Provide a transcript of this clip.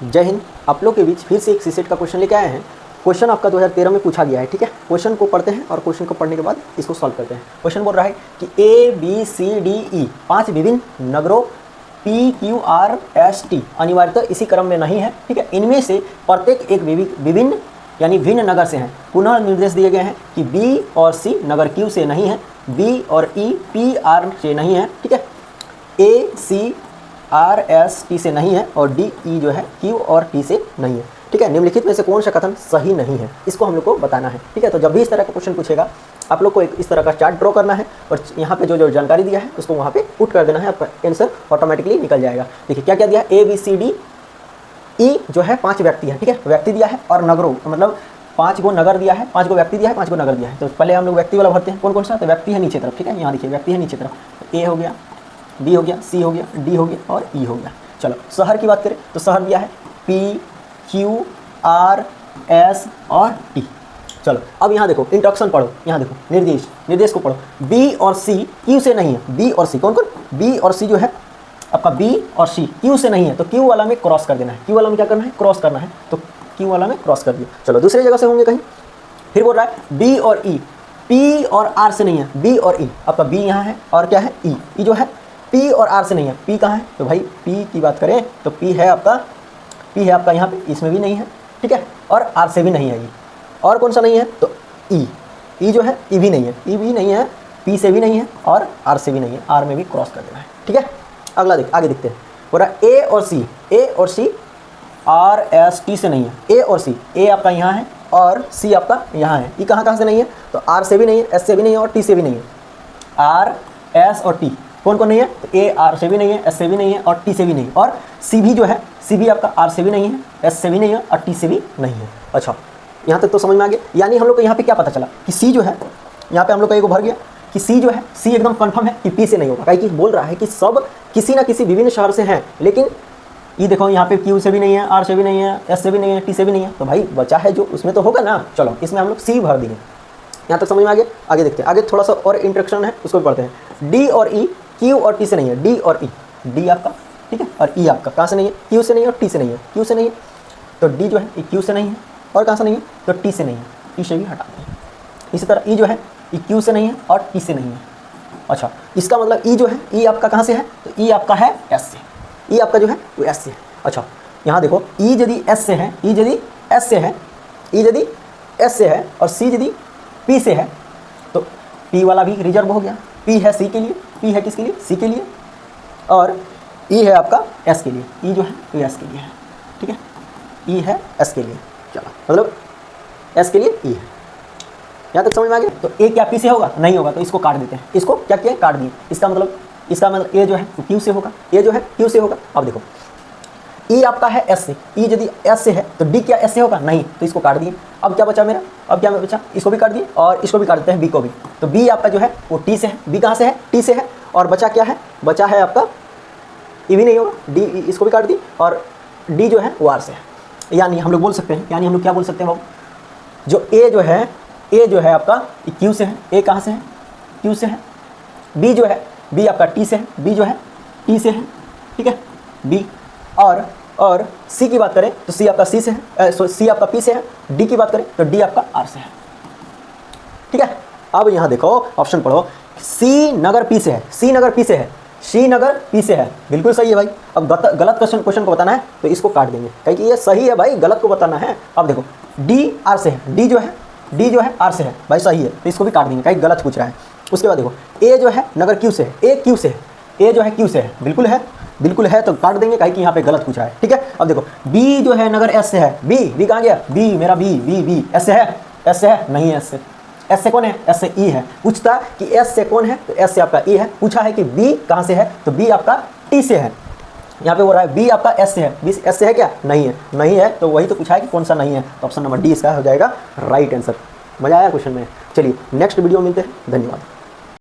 जय हिंद। आप लोग के बीच फिर से एक सीसेट का क्वेश्चन लेके आए हैं। क्वेश्चन आपका 2013 में पूछा गया है, ठीक है। क्वेश्चन को पढ़ते हैं और क्वेश्चन को पढ़ने के बाद इसको सॉल्व करते हैं। क्वेश्चन बोल रहा है कि ABCDE 5 विभिन्न नगरों PQRST अनिवार्यतः इसी क्रम में नहीं है, ठीक है। इनमें से प्रत्येक एक विभिन्न यानी भिन्न नगर से हैं। पुनः निर्देश दिए गए हैं कि B और C नगर Q से नहीं है, B और E PR से नहीं है, ठीक है। ACRST से नहीं है और DE जो है Q और T से नहीं है, ठीक है। निम्नलिखित में से कौन सा कथन सही नहीं है, इसको हम लोग को बताना है, ठीक है। तो जब भी इस तरह का क्वेश्चन पूछेगा आप लोग को एक इस तरह का चार्ट ड्रॉ करना है और यहाँ पे जो जानकारी दिया है उसको वहाँ पे पुट कर देना है, आपका आंसर ऑटोमेटिकली निकल जाएगा। देखिए क्या क्या दिया है, ABCDE जो है 5 व्यक्ति है, ठीक है। व्यक्ति दिया है और नगरों मतलब 5 गो नगर दिया है, 5 गो व्यक्ति दिया है, 5 गो नगर दिया है। तो पहले हम लोग व्यक्ति वाला भरते हैं, कौन कौन सा। तो व्यक्ति है नीचे तरफ, ठीक है। यहाँ देखिए व्यक्ति है नीचे तरफ, A हो गया, B हो गया, C हो गया, D हो गया और E हो गया। चलो शहर की बात करें तो शहर दिया है PQRS और T। चलो अब यहाँ देखो इंट्रोडक्शन पढ़ो, यहाँ देखो निर्देश को पढ़ो। B और C Q से नहीं है, B और C कौन कौन, B और C जो है आपका B और C Q से नहीं है, तो Q वाला में क्रॉस कर देना है। Q वाला में क्या करना है, क्रॉस करना है, तो Q वाला में क्रॉस कर दिया। चलो दूसरी जगह से होंगे कहीं, फिर बोल रहा है B और E, P और R से नहीं है, B और E आपका B यहाँ है और क्या है E जो है P और R से नहीं है। P कहाँ है, तो भाई P की बात करें तो P है आपका यहाँ पे, इसमें भी नहीं है, ठीक है। और R से भी नहीं है ये, और कौन सा नहीं है तो E जो है E भी नहीं है, E भी नहीं है, P से भी नहीं है और R से भी नहीं है, R में भी क्रॉस कर देना है, ठीक है। अगला आगे देखते हैं। पूरा A और C RST से नहीं है, A और C, A आपका यहाँ है और C आपका यहाँ है। E कहाँ से नहीं है, तो R से भी नहीं है, S से भी नहीं है और T से भी नहीं है। R S और T कौन नहीं है, तो A R से भी नहीं है, S से भी नहीं है और T से भी नहीं, और C भी जो है C भी आपका R से भी नहीं है, S से भी नहीं है और T से भी नहीं है। अच्छा यहाँ तक तो समझ में आ गया। यानी हम लोग को यहाँ पे क्या पता चला कि C जो है, यहाँ पे हम लोग का एक भर गया कि C जो है, C एकदम कंफर्म है कि P से नहीं होगा, क्योंकि बोल रहा है कि सब किसी ना किसी विभिन्न शहर से हैं। लेकिन ये देखो यहाँ पे Q से भी नहीं है, R से भी नहीं है, S से भी नहीं है, T से भी नहीं है, तो भाई बचा है जो उसमें तो होगा ना। चलो इसमें हम लोग C भर दिए। यहाँ तक समझ में आ गया। आगे देखते हैं, आगे थोड़ा सा और इंट्रोडक्शन है उसको भी पढ़ते हैं। D और E Q और T से नहीं है, D और E, D आपका ठीक है और E आपका कहाँ से नहीं है, Q से नहीं है और T से नहीं है। Q से नहीं है तो D जो है Q से नहीं है और कहाँ से नहीं है तो T से नहीं है, T से भी हटा दें। इसी तरह E जो है Q से नहीं है और T से नहीं है। अच्छा इसका मतलब E जो है, E आपका कहाँ से है, तो E आपका है S से, E आपका जो है वो S से है। अच्छा यहाँ देखो E यदि S से है, E यदि S से है, E यदि S से है और C यदि P से है, तो P वाला भी रिजर्व हो गया। P है C के लिए, P है किसके लिए, C के लिए, और E है आपका S के लिए, E जो है वो S के लिए है, ठीक है। E है S के लिए, चलो मतलब S के लिए E है। यहाँ तक समझ में आ गया। तो A क्या P से होगा, नहीं होगा, तो इसको काट देते हैं। इसको क्या किया, काट दिए। इसका मतलब A जो है वो Q से होगा, A जो है Q से होगा। अब देखो E आपका है S से, E यदि S से है तो D क्या S से होगा, नहीं, तो इसको काट दिए। अब क्या बचा मेरा, अब क्या बचा, इसको भी काट दिए और इसको भी काट देते हैं, B को भी। तो B आपका जो है वो T से है, B कहाँ से है, T से है, और बचा क्या है, बचा है आपका E भी नहीं होगा, D, इसको भी काट दी, और D जो है वो R से है। यानी हम लोग बोल सकते हैं, यानी हम लोग क्या बोल सकते हैं बाबू, जो A जो है आपका Q से है, A कहाँ से है, Q से है। B जो है, B आपका T से है, B जो है T से है, ठीक है B। और C की बात करें तो C आपका C से है, C आपका P से है। D की बात करें तो D आपका R से है, ठीक है। अब यहाँ देखो ऑप्शन पढ़ो, C नगर P से है, C नगर P से है, C नगर P से है, बिल्कुल सही है भाई। अब गलत क्वेश्चन को बताना है तो इसको काट देंगे, क्योंकि ये सही है भाई, गलत को बताना है। अब देखो D R से है, D जो है R से है, भाई सही है, तो इसको भी काट देंगे, कहीं गलत पूछ रहा है। उसके बाद देखो A जो है नगर Q से है, A Q से है, A जो है Q से है, बिल्कुल है, तो काट देंगे, कहीं कि यहाँ पे गलत पूछ रहा है, ठीक है। अब देखो B जो है नगर S से है, B कहाँ गया, B मेरा B S से है, नहीं है, S से कौन है, S से E है। पूछता कि S से कौन है, तो S से आपका E है। पूछा है कि B कहाँ से है, तो B आपका T से है। यहाँ पे बोल रहा है B आपका S से है, B S से है क्या, नहीं है, तो वही तो पूछा है कि कौन सा नहीं है, तो ऑप्शन नंबर D इसका हो जाएगा राइट आंसर। मजा आया क्वेश्चन में। चलिए नेक्स्ट वीडियो में मिलते हैं, धन्यवाद।